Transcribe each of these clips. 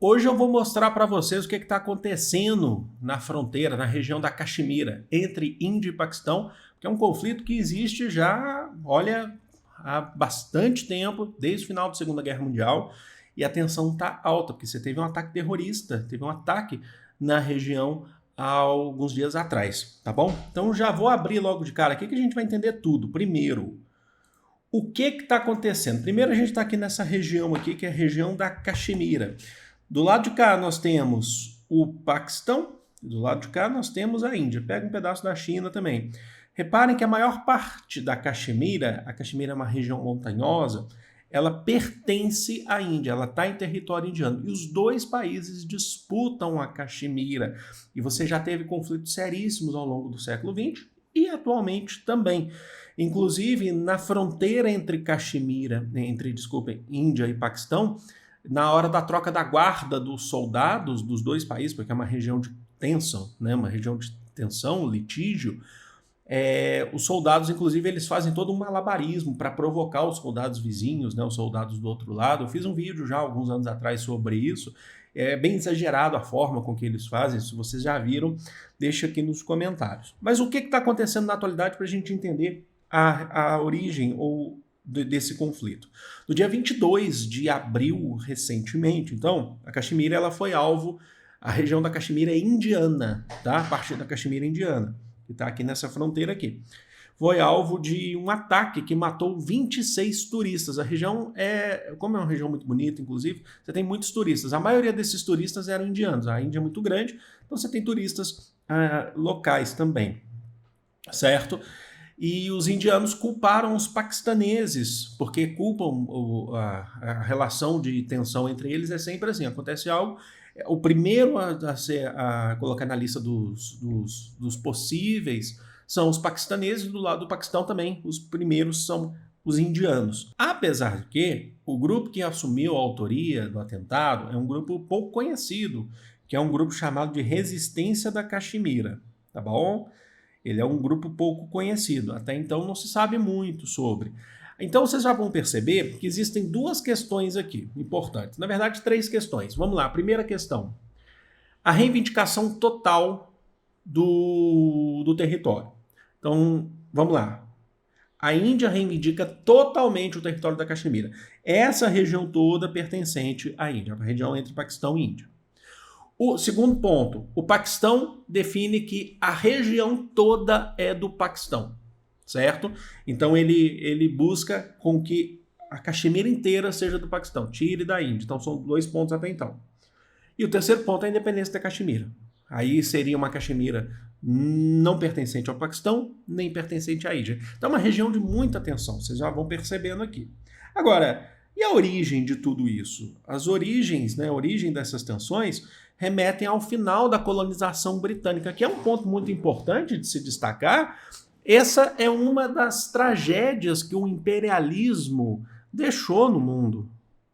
Hoje eu vou mostrar para vocês o que está acontecendo na fronteira, na região da Caxemira, entre Índia e Paquistão, que é um conflito que existe já, olha, há bastante tempo, desde o final da Segunda Guerra Mundial, e a tensão está alta, porque você teve um ataque terrorista, teve um ataque na região há alguns dias atrás, tá bom? Então já vou abrir logo de cara aqui que a gente vai entender tudo. Primeiro, o que está acontecendo? Primeiro a gente está aqui nessa região aqui, que é a região da Caxemira. Do lado de cá nós temos o Paquistão, do lado de cá nós temos a Índia. Pega um pedaço da China também. Reparem que a maior parte da Caxemira, a Caxemira é uma região montanhosa, ela pertence à Índia, ela está em território indiano. E os dois países disputam a Caxemira. E você já teve conflitos seríssimos ao longo do século XX e atualmente também. Inclusive, na fronteira entre Índia e Paquistão, na hora da troca da guarda dos soldados dos dois países, porque é uma região de tensão, né, uma região de tensão, litígio, os soldados, inclusive, eles fazem todo um malabarismo para provocar os soldados vizinhos, né, os soldados do outro lado. Eu fiz um vídeo já alguns anos atrás sobre isso. É bem exagerado a forma com que eles fazem. Se vocês já viram, deixa aqui nos comentários. Mas o que está acontecendo na atualidade para a gente entender a origem ou desse conflito? No dia 22 de abril, recentemente, então, a Caxemira ela foi alvo, a região da Caxemira é indiana, tá? A parte da Caxemira indiana, que está aqui nessa fronteira aqui. Foi alvo de um ataque que matou 26 turistas. A região como é uma região muito bonita, inclusive, você tem muitos turistas. A maioria desses turistas eram indianos. A Índia é muito grande, então você tem turistas locais também, certo? E os indianos culparam os paquistaneses, porque culpam a relação de tensão entre eles é sempre assim, acontece algo, o primeiro a colocar na lista dos possíveis são os paquistaneses, do lado do Paquistão também, os primeiros são os indianos. Apesar de que o grupo que assumiu a autoria do atentado é um grupo pouco conhecido, que é um grupo chamado de Resistência da Caxemira, tá bom? Ele é um grupo pouco conhecido, até então não se sabe muito sobre. Então vocês já vão perceber que existem duas questões aqui importantes. Na verdade, três questões. Vamos lá, a primeira questão. A reivindicação total do território. Então, vamos lá. A Índia reivindica totalmente o território da Caxemira. Essa região toda pertencente à Índia, a região entre Paquistão e Índia. O segundo ponto, o Paquistão define que a região toda é do Paquistão, certo? Então ele busca com que a Caxemira inteira seja do Paquistão, tire da Índia. Então são dois pontos até então. E o terceiro ponto é a independência da Caxemira. Aí seria uma Caxemira não pertencente ao Paquistão, nem pertencente à Índia. Então é uma região de muita tensão, vocês já vão percebendo aqui. Agora, e a origem de tudo isso? As origens, né, a origem dessas tensões remetem ao final da colonização britânica, que é um ponto muito importante de se destacar. Essa é uma das tragédias que o imperialismo deixou no mundo,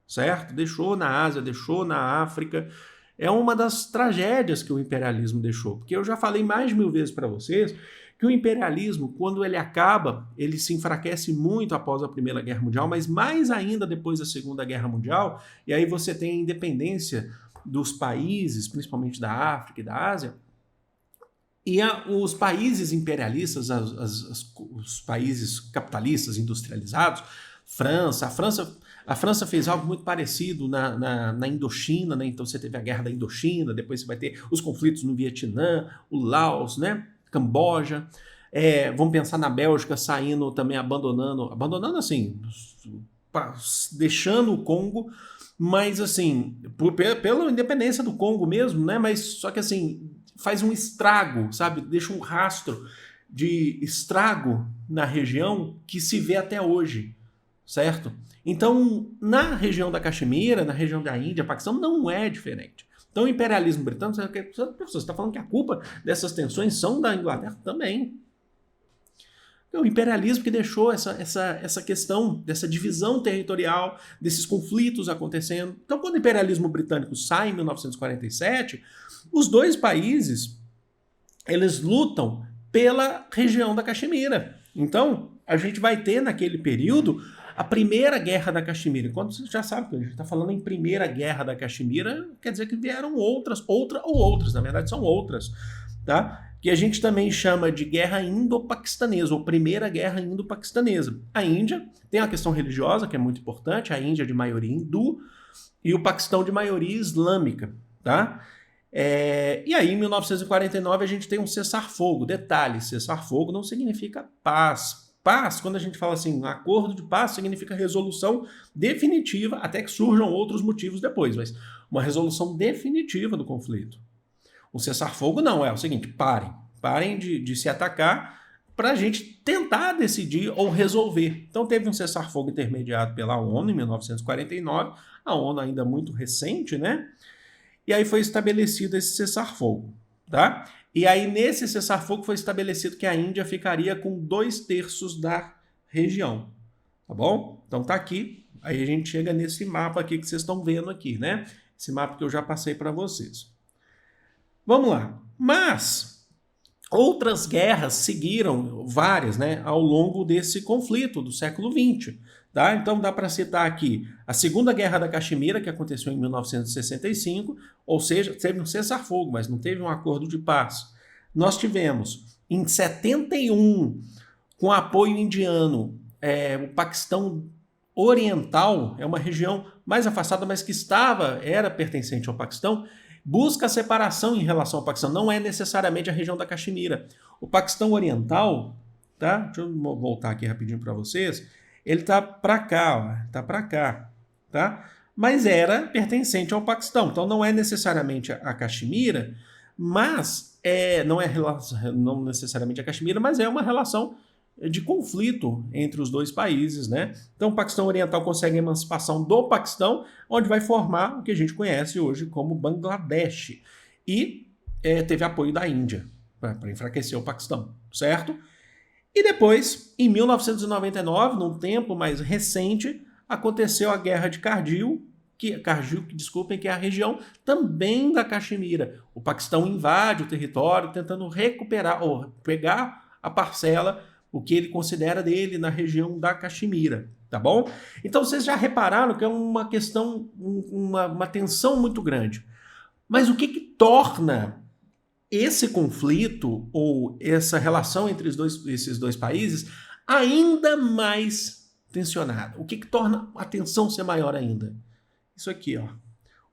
certo? Deixou na Ásia, deixou na África. É uma das tragédias que o imperialismo deixou, porque eu já falei mais de 1000 vezes para vocês que o imperialismo, quando ele acaba, ele se enfraquece muito após a Primeira Guerra Mundial, mas mais ainda depois da Segunda Guerra Mundial, e aí você tem a independência dos países, principalmente da África e da Ásia, e os países imperialistas, os países capitalistas industrializados, a França fez algo muito parecido na Indochina, né? Então você teve a guerra da Indochina, depois você vai ter os conflitos no Vietnã, o Laos, né? Camboja. Vamos pensar na Bélgica saindo também, abandonando assim, deixando o Congo, mas assim, pela independência do Congo mesmo, né? Mas só que assim, faz um estrago, sabe? Deixa um rastro de estrago na região que se vê até hoje, certo? Então, na região da Caxemira, na região da Índia, Paquistão, não é diferente. Então, o imperialismo britânico, você está falando que a culpa dessas tensões são da Inglaterra também. O imperialismo que deixou essa questão dessa divisão territorial, desses conflitos acontecendo. Então, quando o imperialismo britânico sai em 1947, os dois países, eles lutam pela região da Caxemira. Então, a gente vai ter naquele período A primeira guerra da Caxemira, quando você já sabe que a gente está falando em primeira guerra da Caxemira, quer dizer que vieram outras, na verdade são outras, tá? Que a gente também chama de guerra indo-paquistanesa, ou primeira guerra indo-paquistanesa. A Índia tem a questão religiosa, que é muito importante, a Índia de maioria hindu, e o Paquistão de maioria islâmica, tá? E aí, em 1949, a gente tem um cessar-fogo. Detalhe, cessar-fogo não significa paz. Paz, quando a gente fala assim, um acordo de paz, significa resolução definitiva, até que surjam outros motivos depois, mas uma resolução definitiva do conflito. O cessar-fogo não, é o seguinte, parem de se atacar para a gente tentar decidir ou resolver. Então teve um cessar-fogo intermediado pela ONU em 1949, a ONU ainda muito recente, né? E aí foi estabelecido esse cessar-fogo, tá? E aí nesse cessar-fogo foi estabelecido que a Índia ficaria com 2/3 da região, tá bom? Então tá aqui, aí a gente chega nesse mapa aqui que vocês estão vendo aqui, né? Esse mapa que eu já passei para vocês. Vamos lá. Mas outras guerras seguiram, várias, né, ao longo desse conflito do século XX. Tá? Então dá para citar aqui a Segunda Guerra da Caxemira, que aconteceu em 1965, ou seja, teve um cessar-fogo, mas não teve um acordo de paz. Nós tivemos, em 71, com apoio indiano, o Paquistão Oriental, é uma região mais afastada, mas que era pertencente ao Paquistão, busca a separação em relação ao Paquistão, não é necessariamente a região da Caxemira. O Paquistão Oriental, tá? Deixa eu voltar aqui rapidinho para vocês. Ele tá para cá, ó, tá para cá, tá? Mas era pertencente ao Paquistão, então não é necessariamente a Caxemira, mas não necessariamente a Caxemira, mas é uma relação de conflito entre os dois países, né? Então o Paquistão Oriental consegue a emancipação do Paquistão, onde vai formar o que a gente conhece hoje como Bangladesh. E teve apoio da Índia para enfraquecer o Paquistão, certo? E depois, em 1999, num tempo mais recente, aconteceu a Guerra de Kargil, que é a região também da Caxemira. O Paquistão invade o território tentando recuperar ou pegar a parcela, o que ele considera dele na região da Caxemira, tá bom? Então vocês já repararam que é uma questão, uma tensão muito grande. Mas o que torna esse conflito ou essa relação entre esses dois países ainda mais tensionada? O que torna a tensão ser maior ainda? Isso aqui, ó.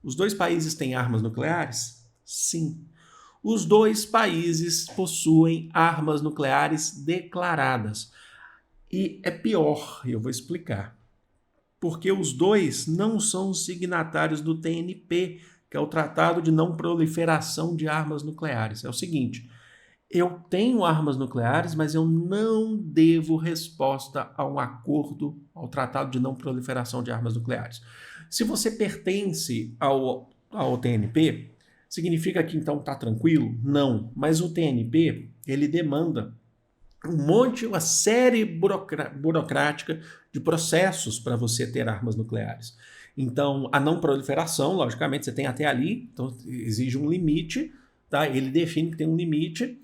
Os dois países têm armas nucleares? Sim. Os dois países possuem armas nucleares declaradas. E é pior, eu vou explicar. Porque os dois não são signatários do TNP, que é o Tratado de Não Proliferação de Armas Nucleares. É o seguinte, eu tenho armas nucleares, mas eu não devo resposta a um acordo, ao Tratado de Não Proliferação de Armas Nucleares. Se você pertence ao TNP, significa que então está tranquilo? Não, mas o TNP, ele demanda uma série burocrática de processos para você ter armas nucleares. Então, a não proliferação, logicamente, você tem até ali, então exige um limite, tá? Ele define que tem um limite.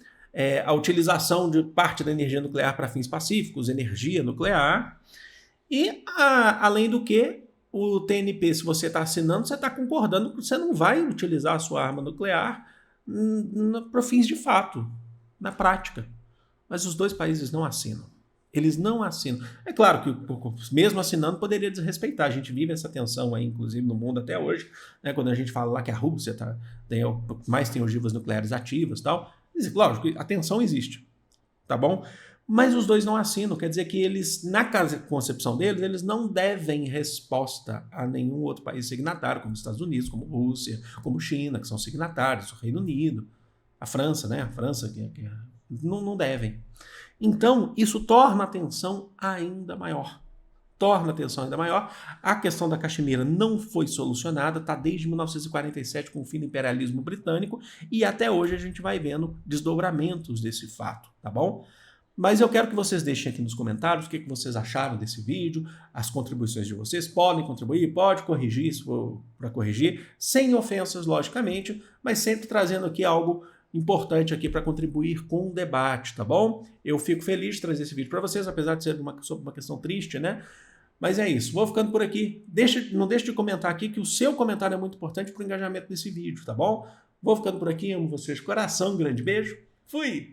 A utilização de parte da energia nuclear para fins pacíficos, energia nuclear. E, além do que, o TNP, se você está assinando, você está concordando que você não vai utilizar a sua arma nuclear para fins de fato, na prática. Mas os dois países não assinam. Eles não assinam. É claro que, mesmo assinando, poderia desrespeitar. A gente vive essa tensão aí, inclusive, no mundo até hoje, né? Quando a gente fala lá que a Rússia tem ogivas nucleares ativas e tal. Lógico, a tensão existe, tá bom? Mas os dois não assinam, quer dizer que eles, na concepção deles, eles não devem resposta a nenhum outro país signatário, como os Estados Unidos, como Rússia, como China, que são signatários, o Reino Unido, a França, né? A França não devem. Então, isso torna a tensão ainda maior. A questão da Caxemira não foi solucionada, está desde 1947 com o fim do imperialismo britânico e até hoje a gente vai vendo desdobramentos desse fato, tá bom? Mas eu quero que vocês deixem aqui nos comentários o que vocês acharam desse vídeo, as contribuições de vocês. Podem contribuir, pode corrigir, se for para corrigir, sem ofensas, logicamente, mas sempre trazendo aqui algo importante aqui para contribuir com o debate, tá bom? Eu fico feliz de trazer esse vídeo para vocês, apesar de ser sobre uma questão triste, né? Mas é isso, vou ficando por aqui. Não deixe de comentar aqui, que o seu comentário é muito importante para o engajamento desse vídeo, tá bom? Vou ficando por aqui, amo vocês de coração, um grande beijo, fui!